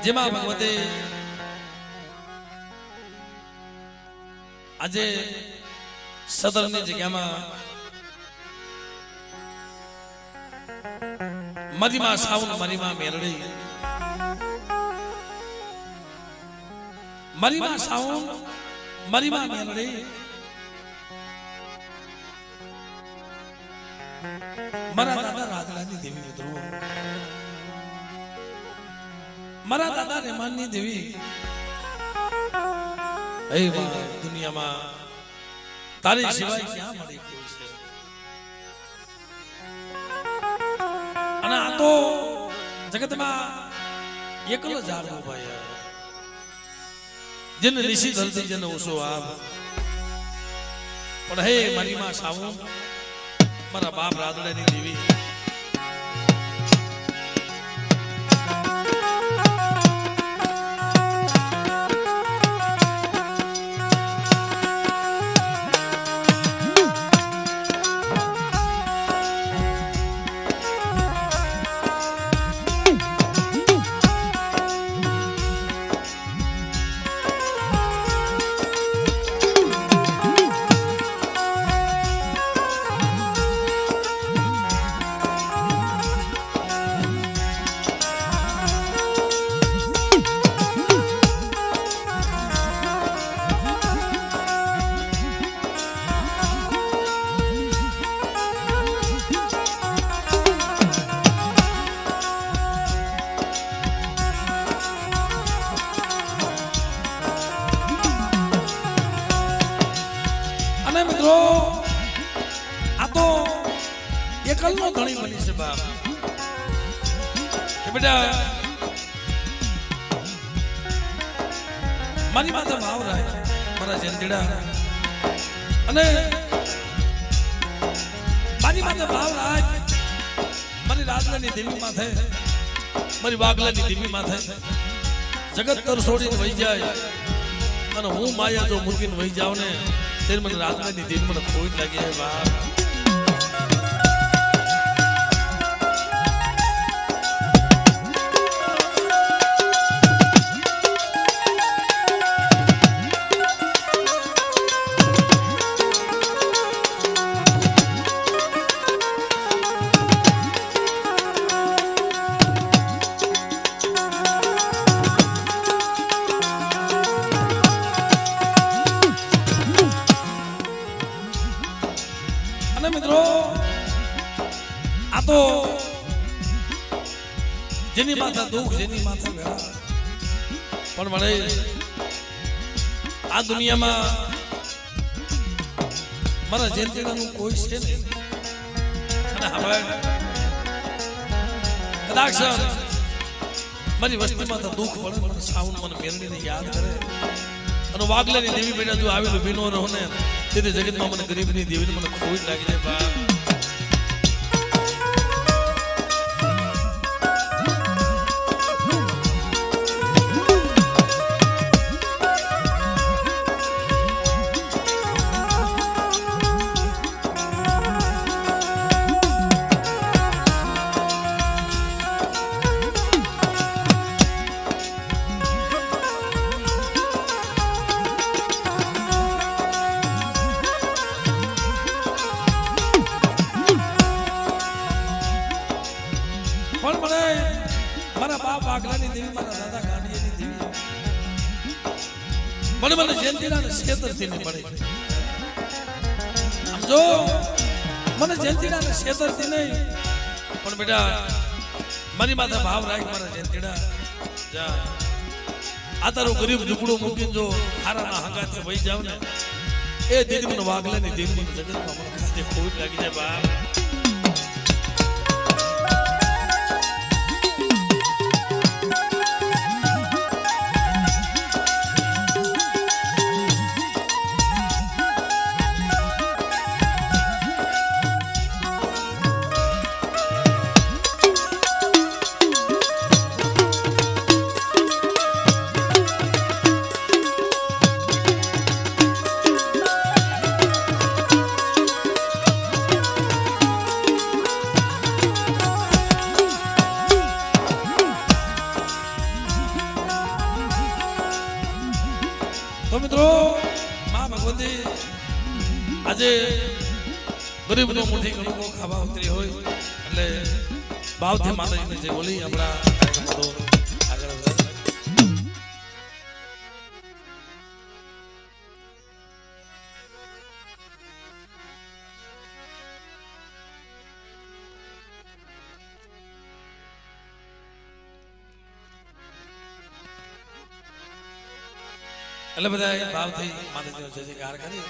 જેમાં ભગવતે આજે સદરની જગ્યામાં મરીમાં સાવન મરીમાં મેરડી મરીમાં સાવન મરીમાં મેરડી મારા દાદા રાજલાની દેવી મિત્રો મારા દાદા રેમાનની દેવી એ દુનિયામાં તારી સિવાય ક્યાં મળી કોઈ છે અને આ તો જગતમાં એકલો જાળવો ભાઈ જેને નિશી ધરતી જેને ઓછો આવ પણ હે મારી માં સાવું મારા બાપ રાદડાની દેવી મિત્રો આ તો એકલનો ધણી બની છે બાપ કે બેટા મારી માથે ભાવ રાખ મારા જંતીડા અને મારી માથે ભાવ રાખ મારી રાજલાની દેવી માથે મારી વાગલાની દેવી માથે જગત તર છોડીને વહી જાય અને હું માયા જો મૂકીને વહી જાવ ને तेरे मन रात में दिन मन खोज लगे है बाप મિત્રો આ તો જેની માથા દુઃખ જેની માથા વેળા પણ મળે આ દુનિયામાં મારા જયંતીનું કોઈ છે નહીં અને હવે કદાચ મારી વસ્તીમાં તો દુઃખ પડે મને સાવન મને મેરડીને યાદ કરે અને વાગલાની દેવી બેટા જો આવેલું ભીનો રહો ને તેથી જગતમાં મને ગરીબની દેવીને મને ખોટ લાગી જાય બા મારા બાપ આગલાની દેવી મારા દાદા ગાડીની દેવી મને જયંતીના ક્ષેત્રથી નહીં મળે આમ જો મને જયંતીના ક્ષેત્રથી નહીં પણ બેટા મારી માથે ભાવ રાખ મારા જયંતીડા જા આ તારું ગરીબ ઝૂંપડું મૂકીને જો હારાના હંગાથી વહી જાવ ને એ દેવી મને વાગલાની દેવી મને જગતમાં મને ખાતે ખોટ લાગી જાય બાપ તો મિત્રો માં ભગવતી આજે ગરીબનો મુઠ્ઠી કણકો ખાવા ઉતરી હોય એટલે ભાવથી માતાજીને જે બોલી આપણા કાર્યક્રમ આગળ વધે. એટલે બધા ભાવથી માતાજીનો જય જયકાર કરી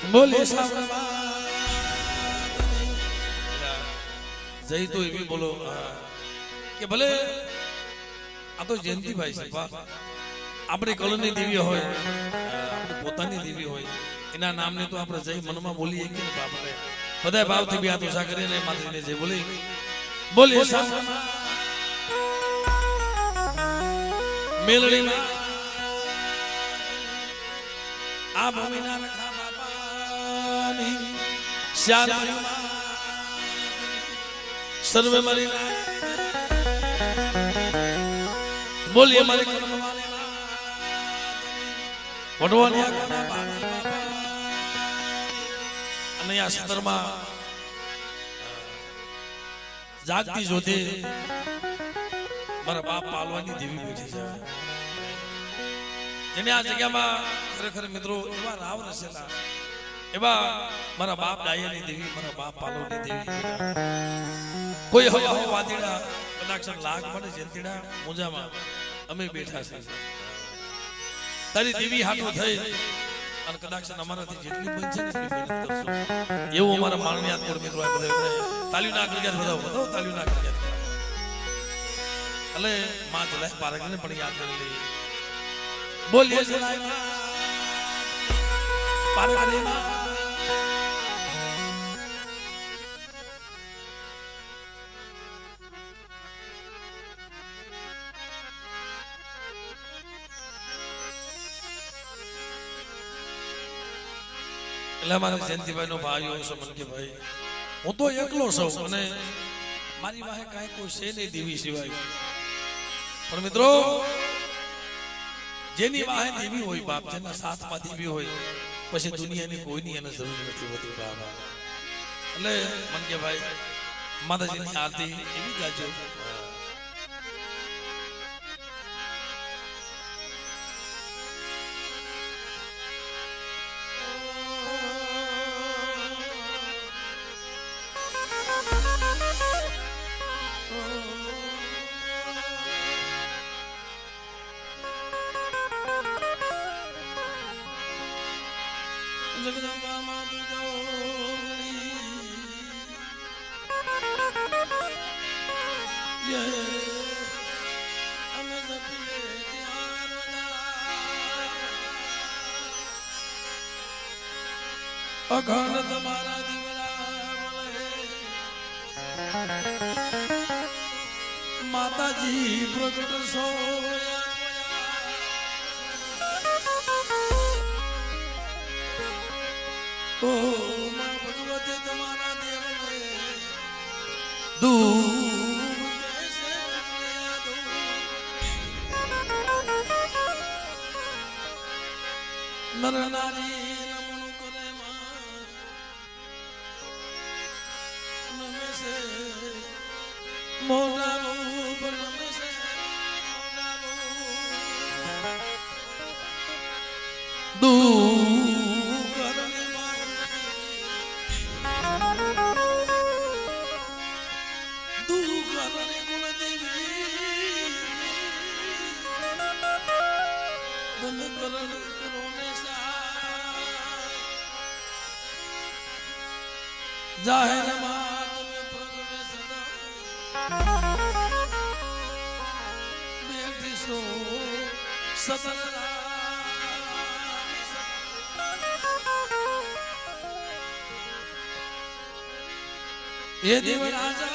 બોલે જય તો એવી બોલો કે ભલે આ તો જયંતિભાઈ છે આપણી કલની દેવી હોય આપણી પોતાની દેવી હોય એના નામને તો આપણે જય મનમાં બોલીએ કે આપણે બધા ભાવથી બી હાથ ઉષા કરીને માતાજીને જય બોલી બોલે મેલડીમાં આ ભૂમિના રખા બાપાની શ્યામમાં સર્વે મરી બોલીએ મારી કલમવાલે વડવાની આગળના બાપા અને આ સતરમાં જાગતી જોતે મારા બાપ પાલવાની દેવી બેઠી છે જેને આ જગ્યામાં ખરેખર મિત્રો એવા રાવ રસેલા એવા મારા બાપ ડાયાની દેવી મારા બાપ પાલવની દેવી કોઈ હવા હો વાદીડા કદાચ લાગ મને જંતીડા મોજામાં અમે બેઠા છે તારી દેવી હાટો થઈ અને કદાચ અમારાથી જેટલી બનશે ને એટલી મહેનત કરશો એવું અમારા માનનીય કોડ મિત્રો આ બધા તાલીઓ ના કરી બધા બધો તાલીઓ ના કરી એટલે માં જલાય પારકને પણ યાદ કરી લઈએ બોલીએ જલાય પારકને એટલે મારા જયંતિભાઈ નો ભાઈઓ સમન કે ભાઈ હું તો એકલો છું અને મારી પાસે કાંઈ કોઈ છે નહીં દેવી સિવાય પણ મિત્રો જેની વાહે દેવી હોય બાપ જેના સાથમાં દેવી હોય પછી દુનિયાની કોઈની એને જરૂર નથી હોતી બાબા એટલે મન કે ભાઈ માતાજીની આરતી એવી ગાજો जगदम्बा मातु जोगणी ये हम जपिए ध्यान अघन तुम्हारा दिवला बोले माताजी प्रकट सोया ओ मां भगवती तुम्हारा देव दूर कैसे नर नारी नमन करे मां नमे से मोना रूप नमे से मोना रूप दूर जाहिर मात में प्रगट सदा बेटी सो ससरा ये देव राजा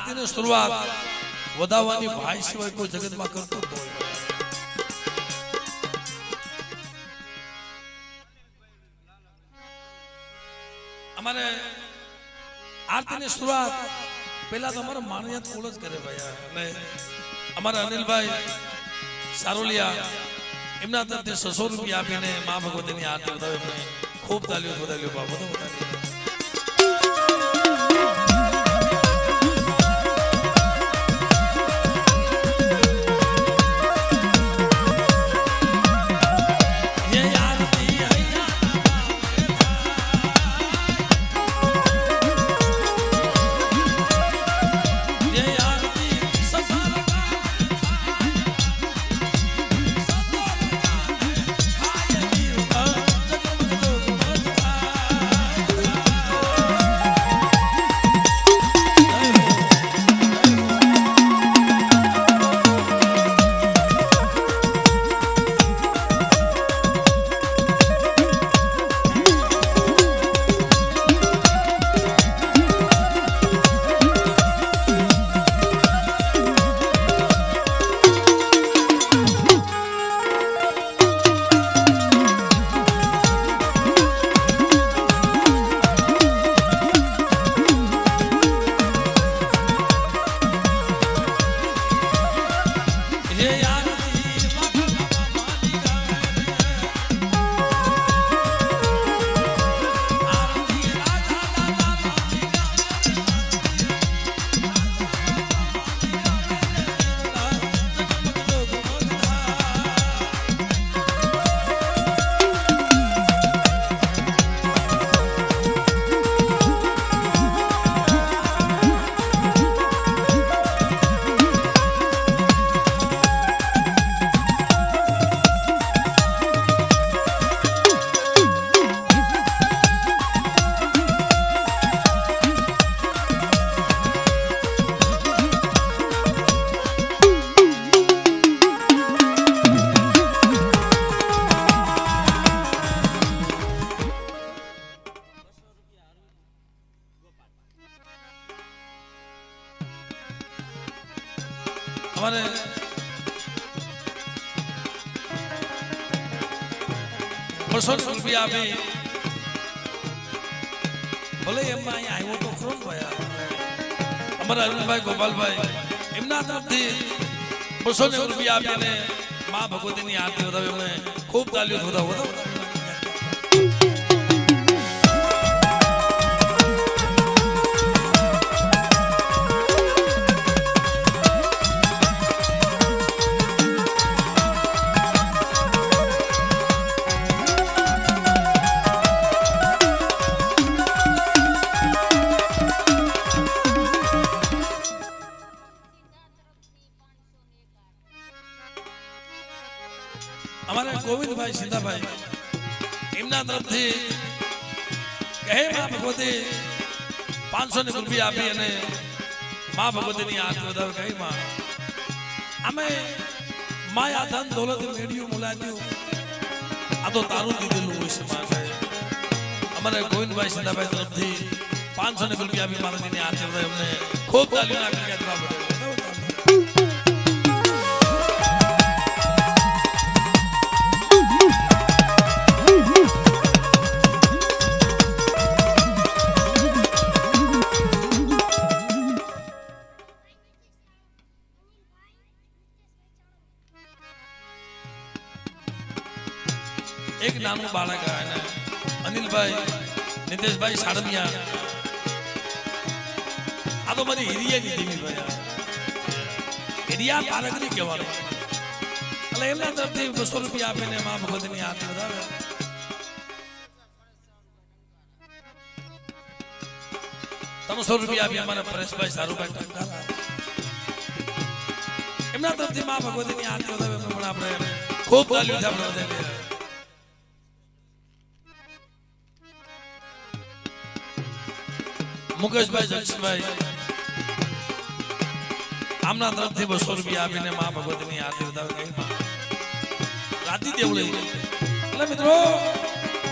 આરતીની શરૂઆત વધાવવાની ભાઈ સિવાય કોઈ જગતમાં કરતો જ હોય. અમારે આરતીની શરૂઆત પહેલા તો અમારા માણિયાત કુળ જ કરે ભાઈ. અને અમારા અનિલભાઈ સારોલિયા એમના તરફથી 600 રૂપિયા આપીને મા ભગવતીની આરતી વધાવે. ખૂબ તાલીઓ વધાવ્યો બાબુ તો વધાવ્યો. અમારે રૂપિયા આપી ભલે એમાં અહીંયા આવ્યો તો ખરો ભાઈ. અમારા અરુણભાઈ ગોપાલભાઈ એમના તરફથી 200 રૂપિયા આપીને મા ભગવતીની આરતી વધાવે. એમને ખૂબ તાલીઓ વધાવો. અમારે ગોવિંદભાઈ સીતાભાઈ એમના તરફથી કહે મા ભગવતી 500 રૂપિયા આપી અને મા ભગવતીની આરતી વધાવે. કહી માં અમે માયા ધન દોલત મેળ્યું મુલાદ્યું આ તો તારું દીધેલું હોય છે માં. અમારે ગોવિંદભાઈ સીતાભાઈ તરફથી 500 રૂપિયા આપી માતાજીની આરતી વધાવે. અમને ખૂબ તાલીઓ નાખી ગયા. એક નાનું બાળક અને અનિલભાઈ નિતેશભાઈ સાડમિયા આ તો મારી હિરિયાની દેવી ભાઈ. હિરિયા પારગની કહેવાનું. એટલે એમના તરફથી 200 રૂપિયા આપીને મા ભગવતીની આરતી વધાવે. ₹300 આપી અમારા પરેશભાઈ સારુભાઈ ટંકારા એમના તરફથી મા ભગવતીની આરતી વધાવે. પણ આપણે ખૂબ તાલીઓ આપણે વધાવી. મુકેશભાઈ જક્ષભાઈ આમના તરફથી 200 રૂપિયા આપીને મા ભગવતીની આરતી વધાવે. રાતી દેવળી. એટલે મિત્રો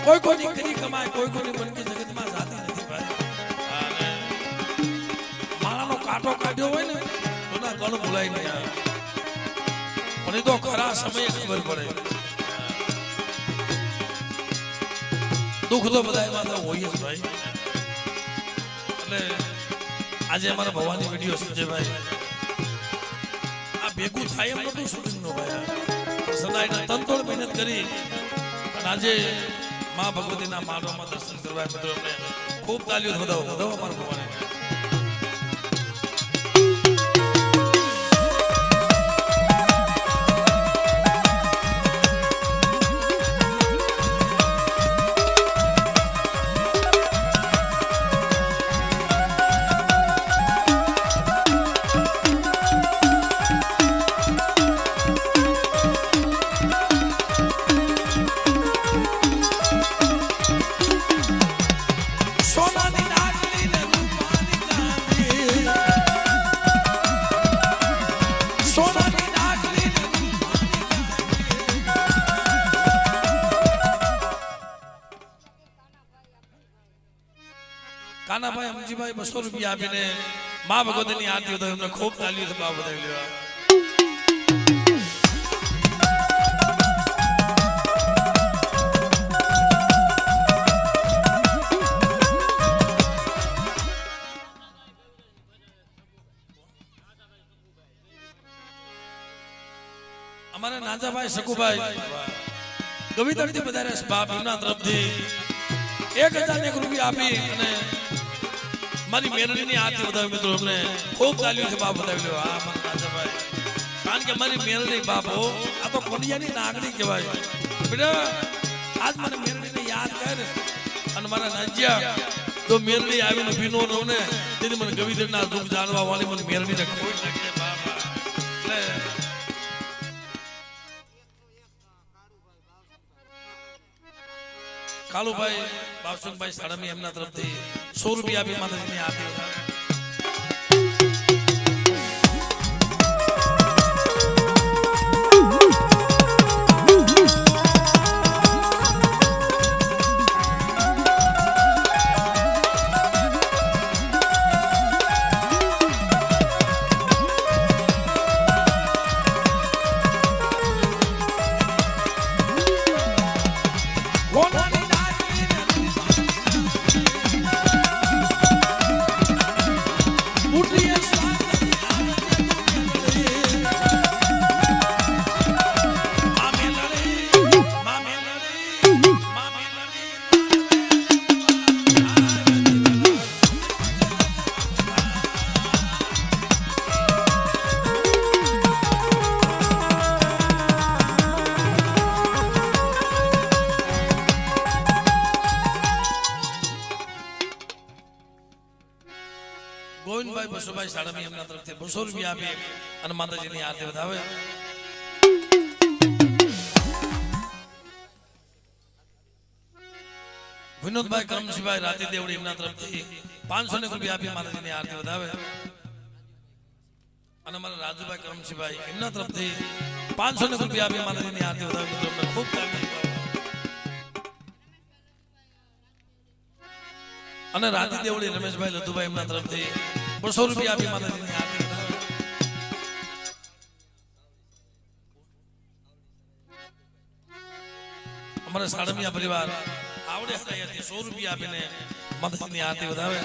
કોઈ કોની કરી કમાય કોઈ કોની બનકી જગતમાં જાતી નથી ભાઈ. અને માળાનો પાટો કાઢ્યો હોય ને તો ના કણ ભૂલાય નહીં આવે પણ એ તો ખરા સમયે ખબર પડે દુઃખ તો બધા એમાં તો હોય જ ભાઈ એટલે આજે અમારા ભવાની વિડીયો સંજયભાઈ આ ભેગું થાય એમ નતું શૂટિંગનો ભાઈ સદાય તનતોડ મહેનત કરી અને આજે મા ભગવતીના માળવામાં દર્શન કરવા મિત્રો અમને ખૂબ તાલીઓ વધાવો અમારા ભવાની કાનાભાઈ અમજીભાઈ 200 રૂપિયા આપીને મા ભગવતીની આરતી વધાવી એમને ખૂબ તાલીઓ વધાવી લેવા અમારા નાજાભાઈ શકુભાઈ ગવિતરથી વધારે બાપ એમના તરફથી 1001 રૂપિયા આપી અને મારી મેરડીની આરતી વધાવી મિત્રો અમને ખૂબ તાલીઓથી બાપ વધાવી લેવા આ મારા નાજાભાઈ કારણ કે મારી મેરડી બાપો આ તો કોડિયાની નાગડી કહેવાય બેટા આજ મને મેરડીને યાદ કર અને મારા નાજ્યા તો મેરડી આવીને ભીનો રહું ને તેથી મને ગવિતરના દુઃખ જાણવા વાળી મને મેરડીને ખોટ લાગે બાપા એટલે કાલુભાઈ બાવસુભાઈ સાડમી એમના તરફથી 100 રૂપિયા આપી માતાજીની આરતી ગોવિંદભાઈ બસુભાઈ સાડમી એમના તરફથી 200 રૂપિયા આપી અને માતાજીની આરતી વધાવે વિનોદભાઈ કરમસિંહભાઈ રાતી દેવડી એમના તરફથી 500 રૂપિયા આપી માતાજીની આરતી વધાવે અને અમારા રાજુભાઈ કરમસિંહભાઈ એમના તરફથી 500 રૂપિયા આપી માતાજીની આરતી વધાવે મિત્રો અમને ખૂબ તાલીમ અને રાતી દેવડી રમેશભાઈ લધુભાઈ એમના તરફથી 200 રૂપિયા આપી માતાજીની આરતી વધાવે અમારા સાડમિયા પરિવાર આવડે હૃદયથી 100 રૂપિયા આપીને માતાજીની આરતી વધાવે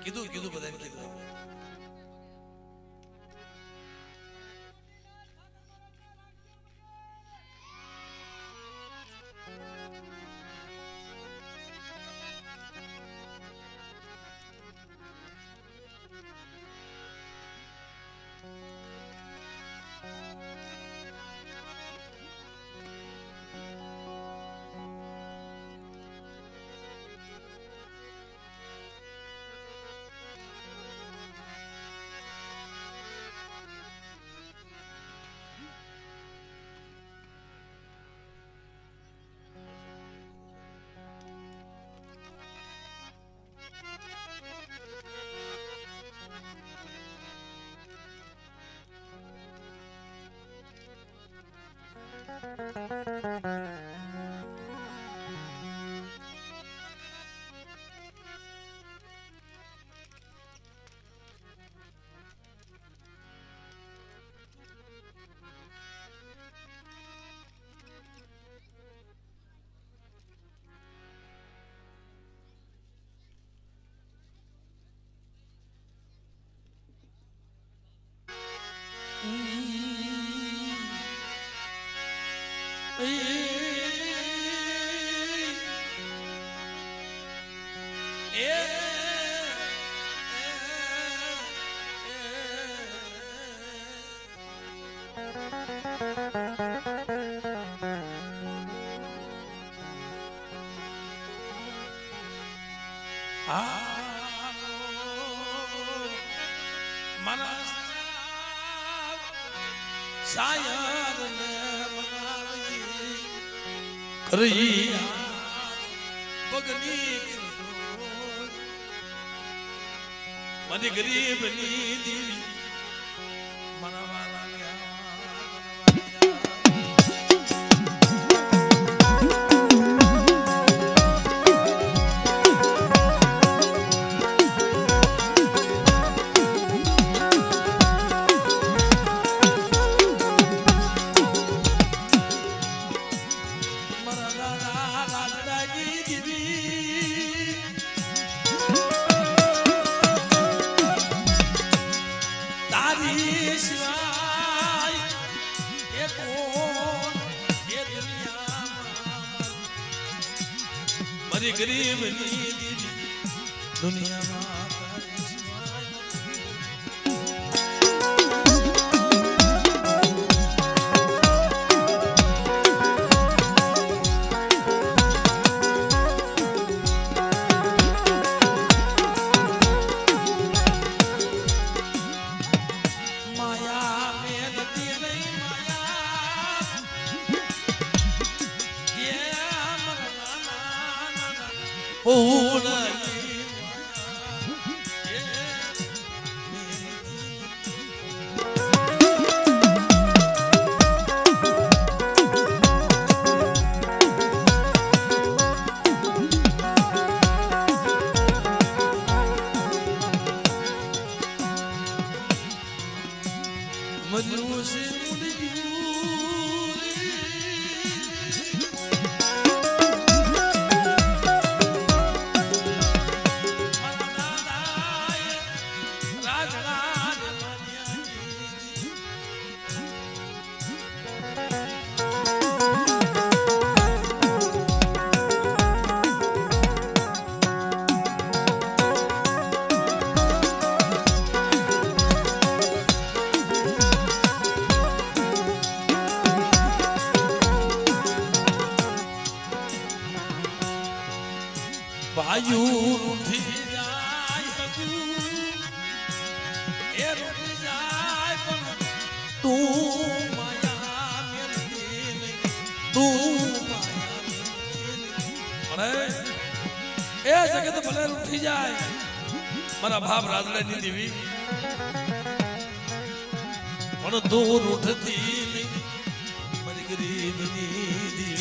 કીધું કીધું બધાને કીધું. મારી ગરીબ ની દીવી મારા વાલા गरीब दुनिया મારા ભાવ રાજલાની દેવી પણ દૂર ઉઠતી મારી ગરીબની દેવી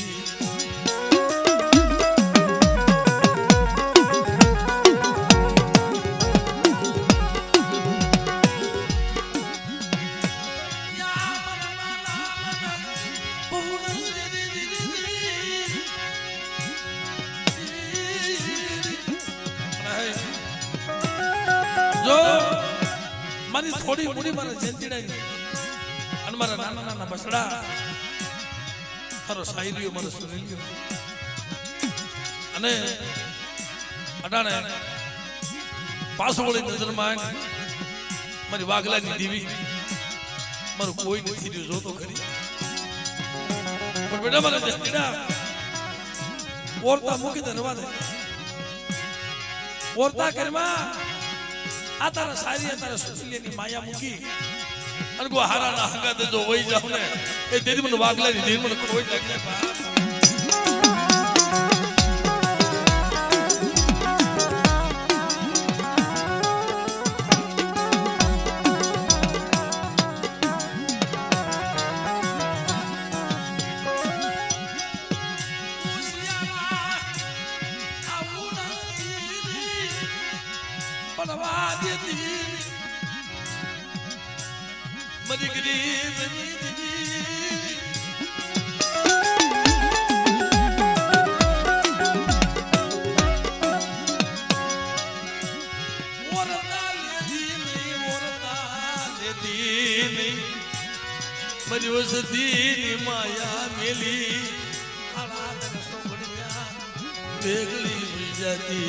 જો મારી થોડી મૂડી મારા જંતીડાની અને મારા નાના નાના બસડા મારો શાયરીઓ મારો સુરેલિયો અને અટાણે પાછો વળી નજરમાં મારી વાગલાની દીવી મારું કોઈ નથી રહ્યું જોતો ખરી પણ બેટા મારા જંતીડા ઓરતા મૂકી દે રવા દે ઓરતા કરમાં આ તારા સારી તારા સુસલીની માયા મૂકી અને કો હારાના હંગાતે જો વઈ જાવ ને એ તેરી મને વાગલાની દીર મને કોઈ લાગે બાપ मरी गरीब मरी वसती माया मेली वेगली हुई जाती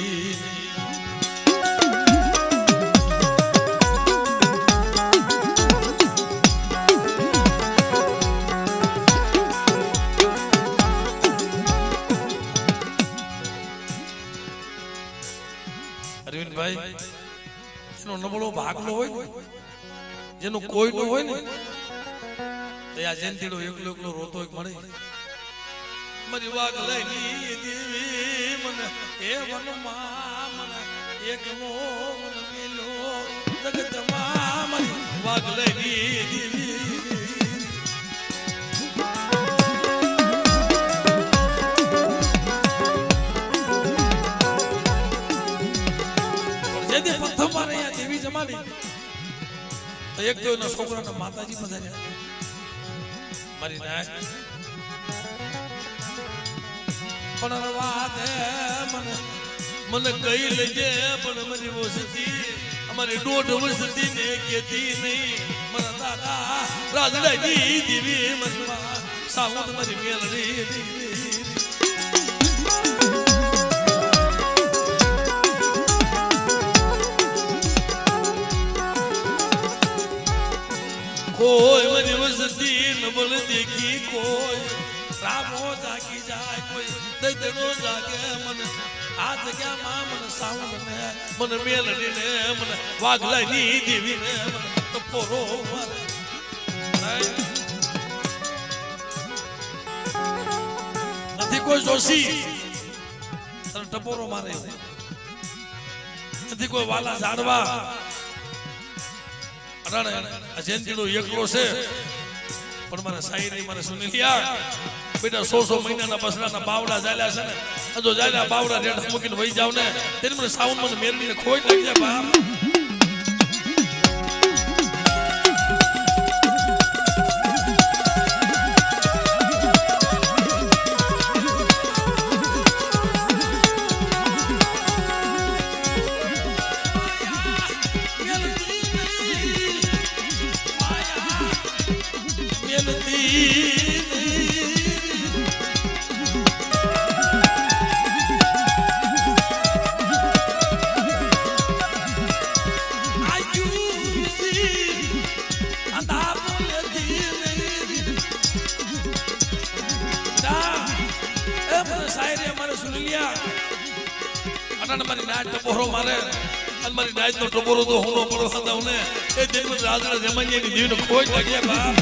અરવિંદ ભાઈ એનો નબળો ભાગલો હોય જેનું કોઈ ન હોય ને તો આ જંતીડો એકલો એકલો રોતો એક મળે મારી વાગલાની દેવી મને એ વનમાં મને એકલો મને મેલો જગતમાં મારી વાગલાની દેવી પ્રથમ વાર અહીંયા દેવી જમાડી તો એક તો એના છોકરાના માતાજી પધાર્યા મારી નાય પણ વાત મને મને કઈ લેજે પણ મારી વસતી અમારી દોઢ વસતી ને કેતી નહીં મારા દાદા રાજડાની દેવી મનમાં સાઉન્ડ મારી મેલડી कोई मरी वसती नबल देखी कोई रामो जागी जाए कोई दैदनो जागे मन आ जग्या मां मन साउंड ने मन मेलडी ने मन वागलानी देवी ने मन टपोरो मारे નથી કોઈ જોશી તને ટપોરો મારે નથી કોઈ વાલા ઝાડવા જયંતીનો એકલો છે પણ મારા શાયરી મારે સુની લ્યા બેટા 100 મહિનાના બસડાના બાવડા ચાલ્યા છે ને જો ચાલ્યા બાવડા રેડ મૂકીને વહી જાવ ને તેને મને સાઉન્ડ મને મેરડીને ખોઈ લાગી જાય બાપ મારી નાચ ટપોરો મારે અને મારી નાચ નો ટપોરો તો હું પડવા દઉં ને એ દેવ રાજડા જમાનિયાની દેવને કોઈ લાગ્યા બાપ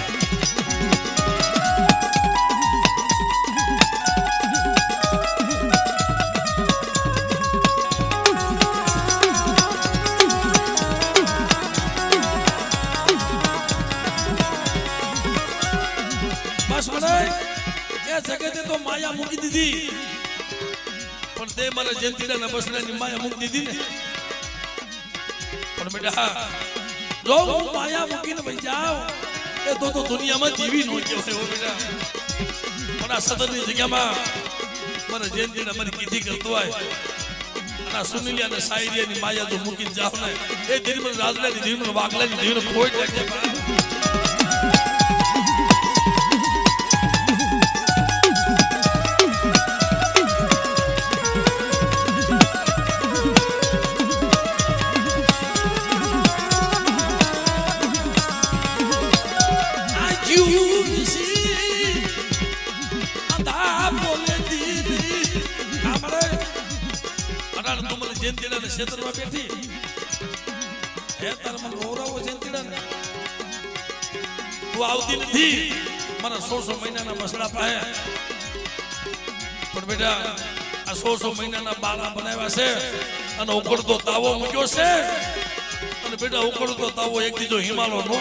બસ મને એ જગતે તો માયા મૂકી દીધી પણ તે મારા જયંતીના બસડાની માયા મૂકી દીધી ને પણ બેટા જો હું માયા મૂકીને ભાઈ જાઉં એ તો દુનિયામાં જીવી ન કહેવાય બેટા પણ આ સદનની જગ્યામાં મારા જયંતીના મારી કીધી કરતો હોય અને સુનિલિયા ને સાયરિયા ની માયા જો મૂકી જાવ ને એ ધીરમન રાજલા ની ધીરમન વાગલા ની ધીરમન કોઈ ટેકે જેંતીડા ને ક્ષેત્રમાં બેઠી હે તાર મને ગૌરવો જેંતીડા ને તું આવતી નથી મને 100 મહિનાના મસડા પાહે પણ બેટા આ 100 મહિનાના બાળા બનાવ્યા છે અને ઉકળતો તાવો મૂક્યો છે અને બેટા ઉકળતો તાવો એક દીજો હિમાલય નો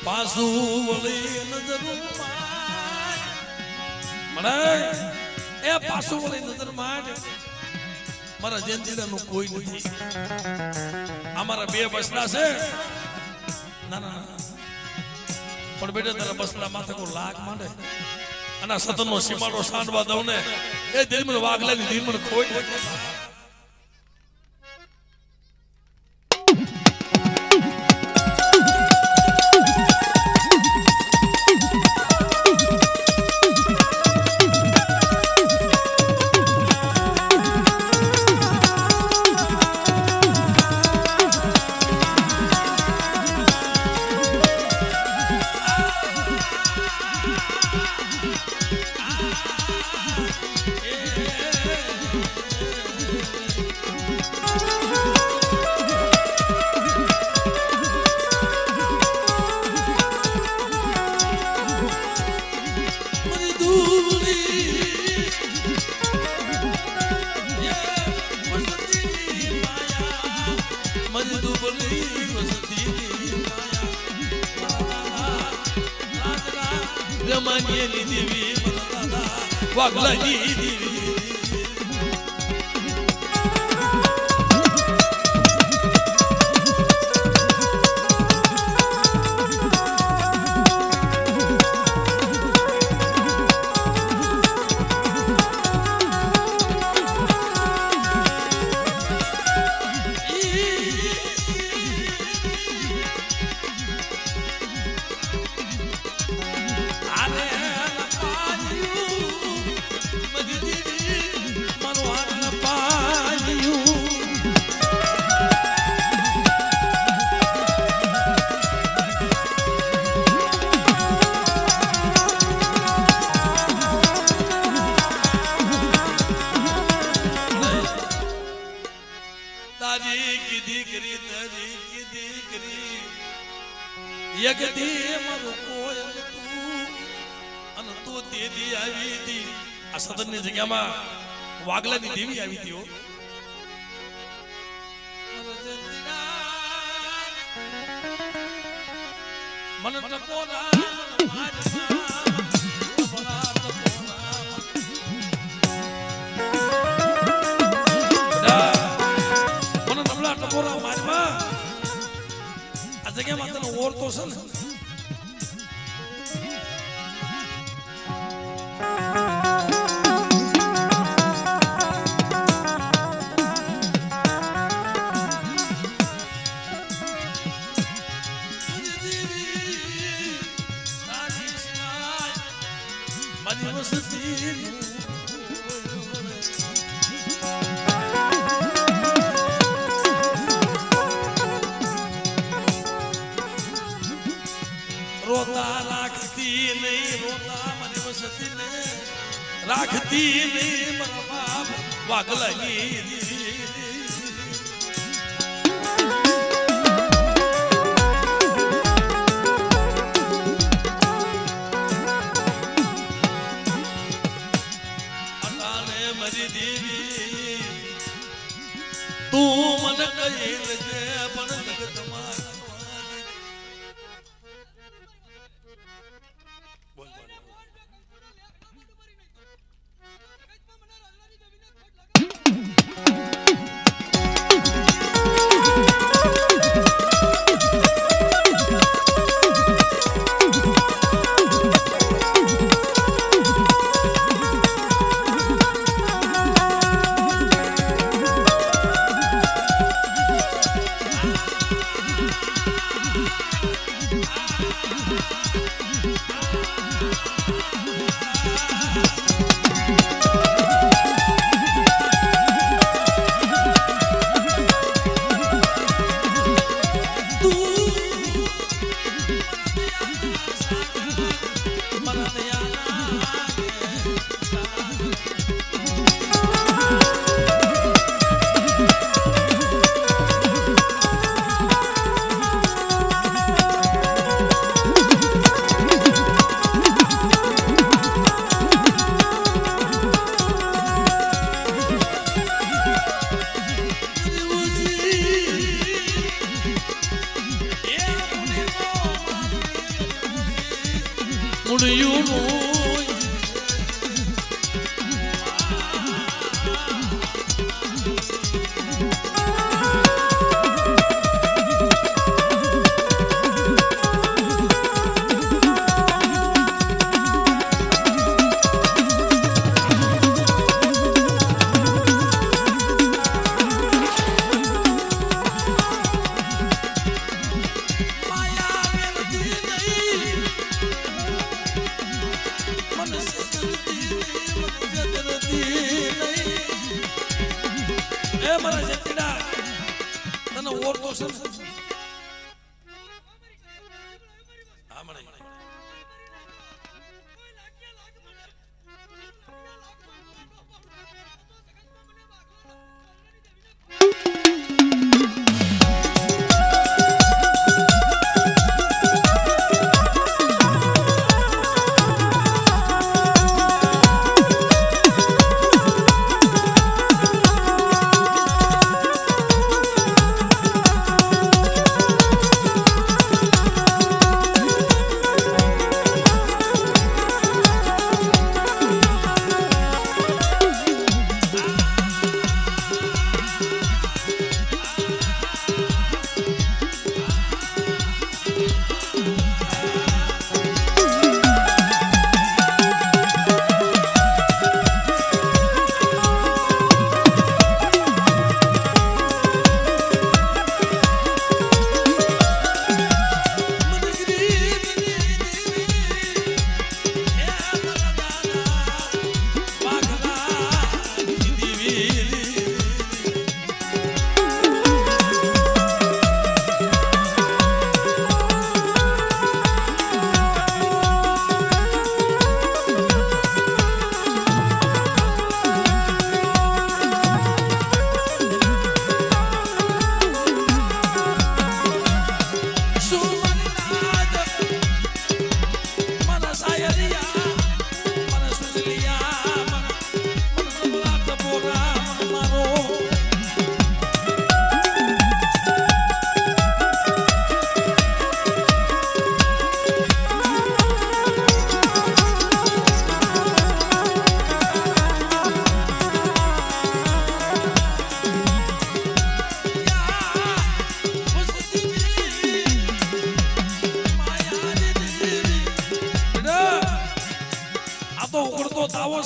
પાસુ વળી નજર મને એ પાસુ વળી નજર માંડ મારા જેંતીડાનું કોઈ નથી અમારા બે બસડા છે ના ના પણ બેટા તારા બસડા માથે કોઈ લાગ માંડે અને સતનનો સીમાડો સાંડવા દઉં ને એ દિલમન વાગલાની દિલમન કોઈ નથી વાગલાની દેવી યગદી મારું કોયલ તું અને તું દેવી આવી હતી આ સદનની જગ્યામાં વાગલાની દેવી આવી હતી मन टपोरा मन मारमा टपोरा मन नबला टपोरा मारमा આ જગ્યામાં તને ઓરતો છે ને રોતા રાખતી નહીં રોતા મારી વસતી ને રાખતી નહીં મારા બાપ વાગલાની અટાણે મારી દેવી તું મને કહી લેજે પણ જગતમાં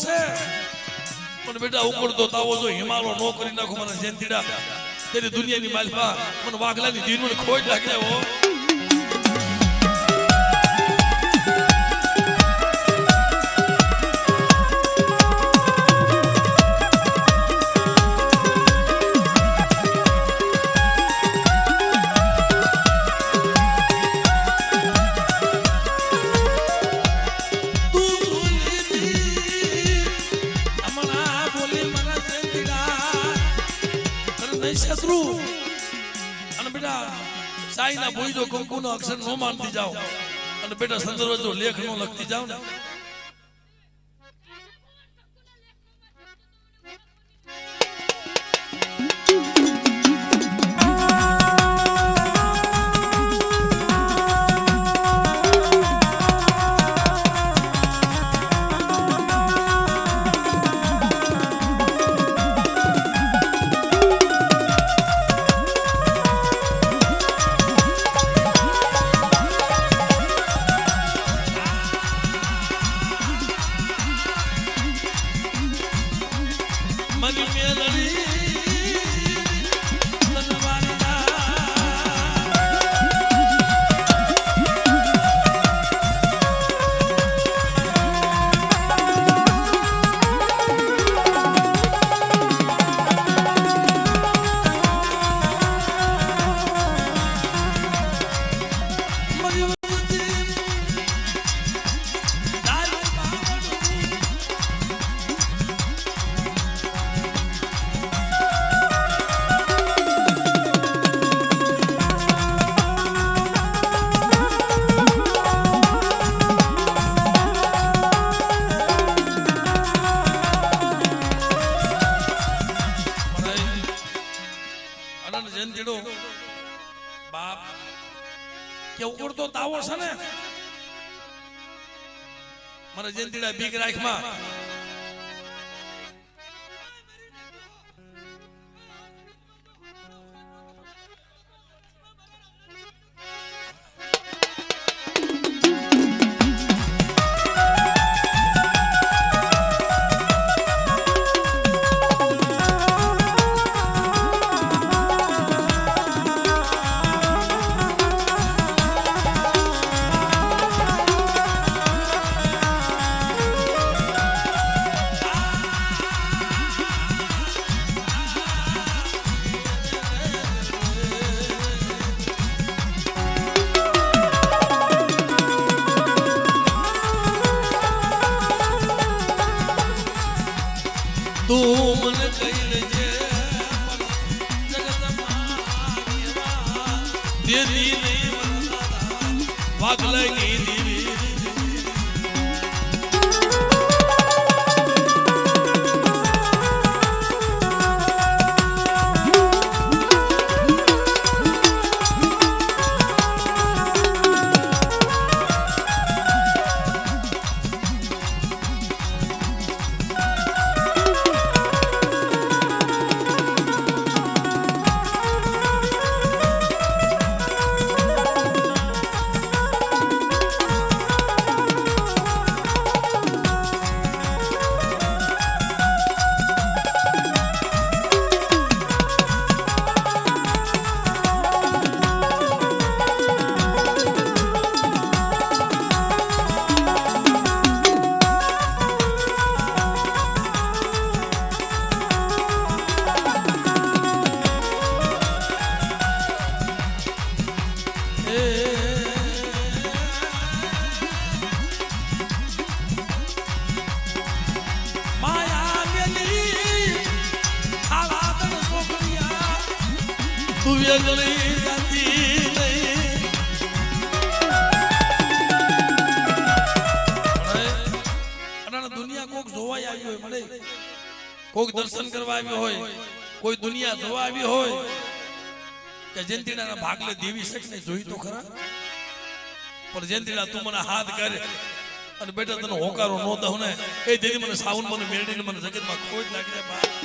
છે પણ બેટા ઉકળતો તાવો જો હિમાલય નો કરી નાખો મને જયંતીડા તેરી દુનિયાની માલિકા મને વાઘલાની દીન મને ખોટ લાગે હો સાઈના બોઈજો કંકુનો અક્ષર નો માનતી જાઓ અને બેટા સંદર્ભ જો લેખ નો લખતી જાઓ ને મને જયંતીડા બીક રાખમાં કોઈ દર્શન કરવા આવ્યો હોય કોઈ દુનિયા જોવા આવી હોય કે જયંતીના ભાગલે દેવી શક્તિને જોઈ તો ખરા પણ જયંતીના તું મને હાથ કરે અને બેટા તને હોકારો નો દઉં ને એ દેવી મને સાવન મને મેળવીને મને જગતમાં ખોટ લાગી જાય બા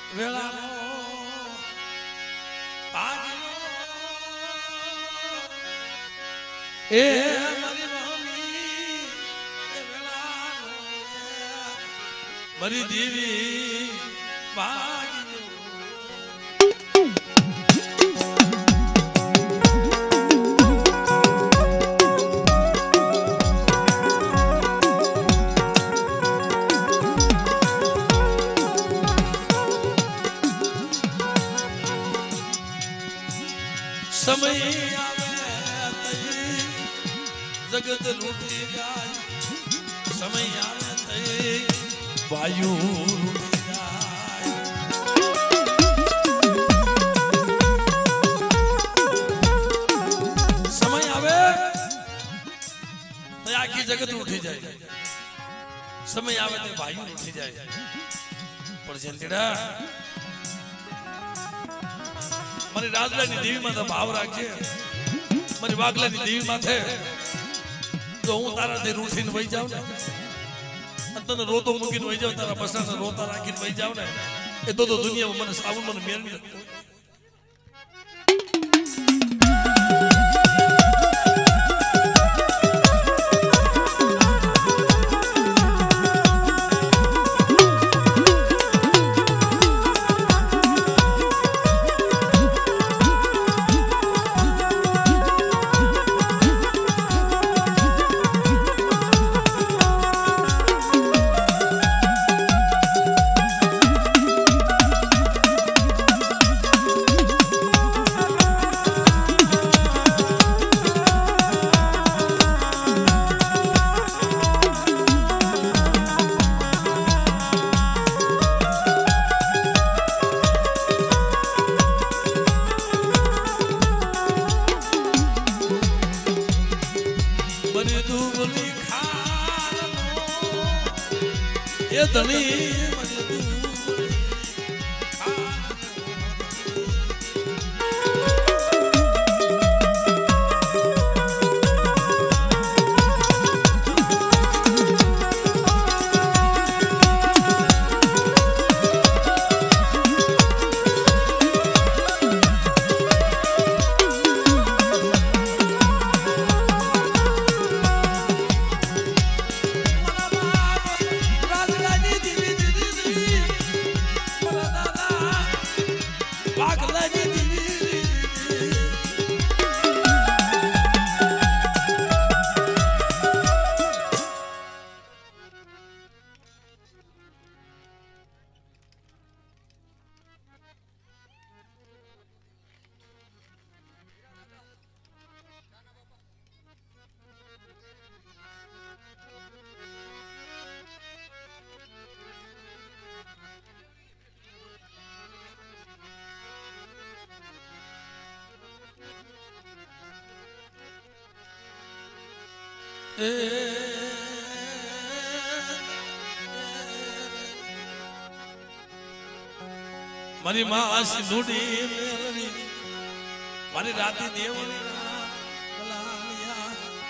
વેળાનો એ મારી દેવી સમય આવે જગત લૂટી જાય સમય આવે વાયુ લૂટી જાય સમય આવે તો આખી જગત ઉઠી જાય સમય આવે તો વાયુ ઉઠી જાય પણ જંતીડા મારી રાજલાની દેવી માથે ભાવ રાખજે મારી વાગલાની દેવી માથે જો હું તારાથી રૂઠીને વહી જાઉં ને તને રોતો મૂકીને વહી જાઉં તારા બસાને રોતા રાખીને વહી જાઉં ને એ તો દુનિયામાં મને સાવન મને મેળવી ધણી મારી માં આ સિંધુડી મેલડી મારી રાતી દેવળી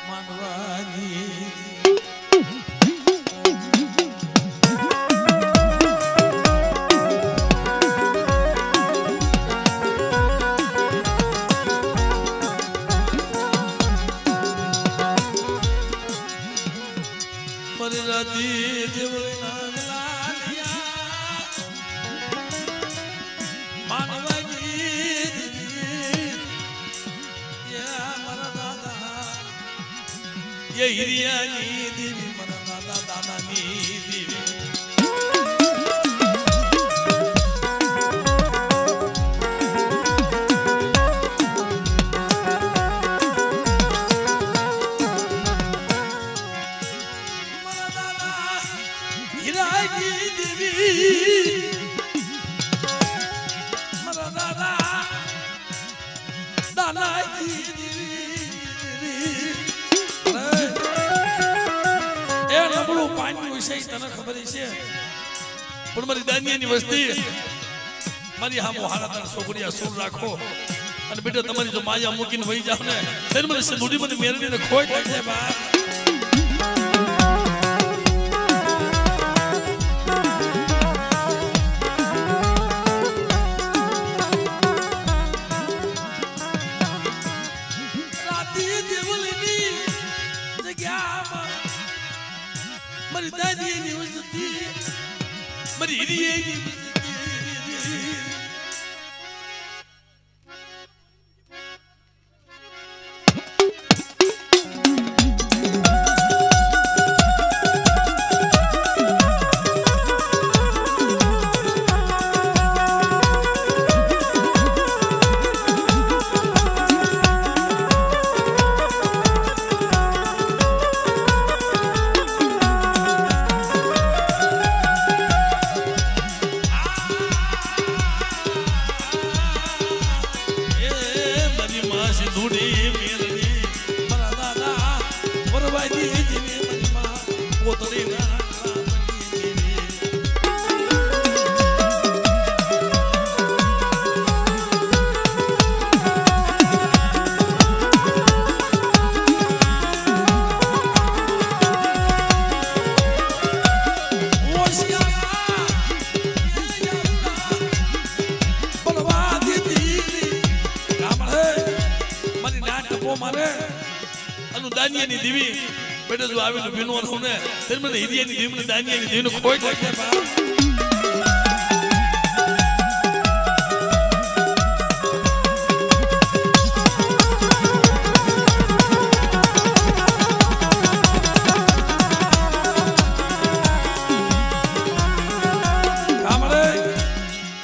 માનવાની મારી રાતી દેવળી ये हिरियानी देवी मना दादा दादानी देवी मना दादा हिरागी देवी मना दादा दादानी देवी તને ખબર છે પણ મારી દાનિયાની વસ્તી મારી હા મોહારા છોકરીયા સુર રાખો અને બેટા તમારી જો માયા મૂકીને વહી જાવ ને ત્યારે મને સિંધુડી મને મેરડીને ખોઈ નાખે બાપ રાતી દેવલીની જગ્યામાં મારી દાદીની વસ્તી મારી હિરિયાની દાનિયાની દેવી બેટા જો આવીને ભીનવાનું ને ત્યારે મને હિરિયાની દેવી મને દાનિયાની દેવીને ખોઈ નાખે બાપ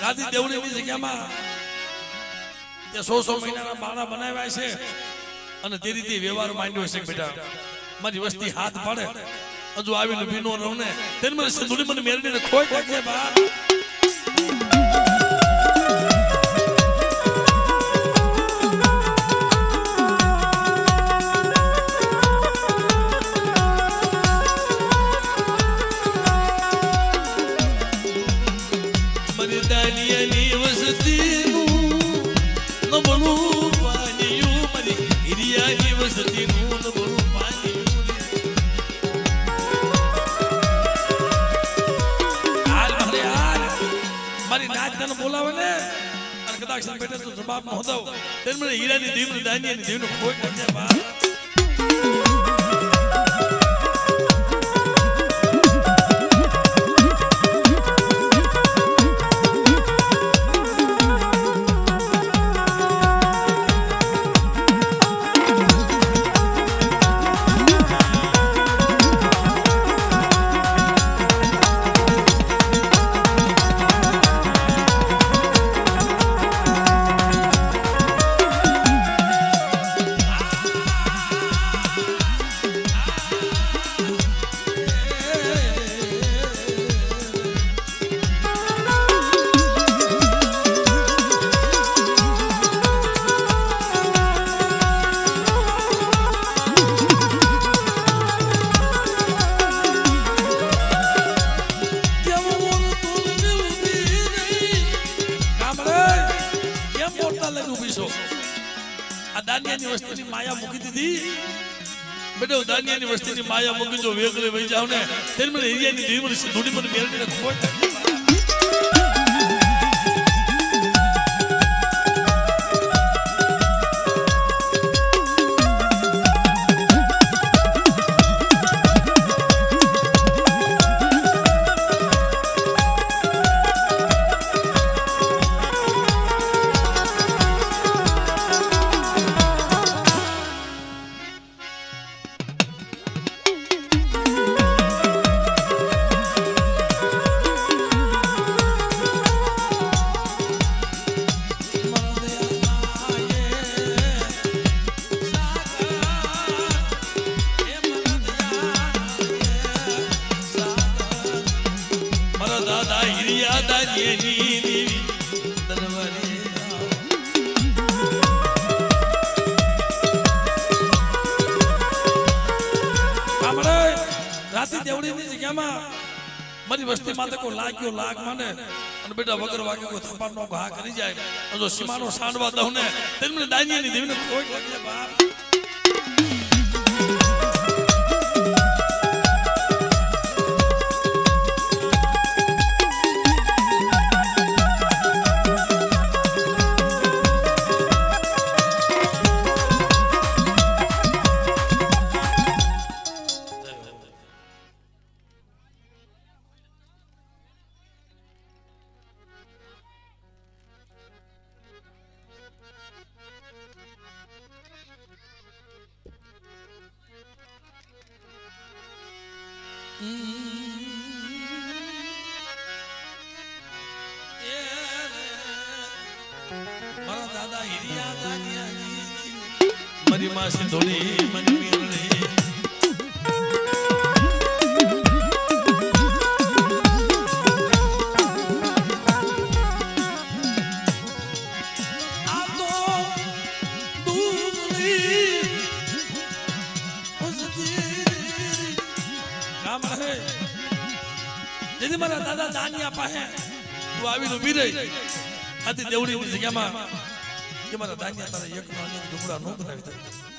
રાતી દેવળીની જગ્યામાં 100 મહિનાના બાળા બનાવ્યા છે અને તે રીતે વ્યવહાર માંડ્યો છે બેટા મારી વસ્તી હાથ પાડે હજુ આવીને ભીનો રહું ને તેને મને સિંધુડી મને મેરડીને ખોઈ નાખે બાપ મારી નાચ તને બોલાવે ને અને કદાચ બેટા તું જવાબ ન દઉં તેમ મને હીરાની દીવની દાનિયાની દીવનો કોઈ નથી બા દાનિયાની વસ્તીની માયા મૂકી દીધી બેટો દાનિયાની વસ્તીની માયા મૂકી જો વેગલે વહી જાવ ને તેલ મને હીરિયાની દીવની સિંધુડી મને મેળવીને ખોટ મારી વસ્તી માથે કોઈ લાગ્યો લાગ માને અને બેટા વગર વાગે કોઈ થપાનો ઘા કરી જાય જો સીમાનો સાંડવા દઉં ને તેમને દાનિયાની દેવીને કોઈ લાગે બાપ મારા દાદા હીરિયા દાનિયાની મારી માં સિંધોડી મારી મેરણી આ તો દૂધની કામ રહે જેથી મારા દાદા દાનિયા પાસે તું આવીને ઉભી રહી આથી દેવડીની જગ્યામાં કે મારા દાનિયા તારા એકનો અનેક ઝૂંપડા નો બનાવી દે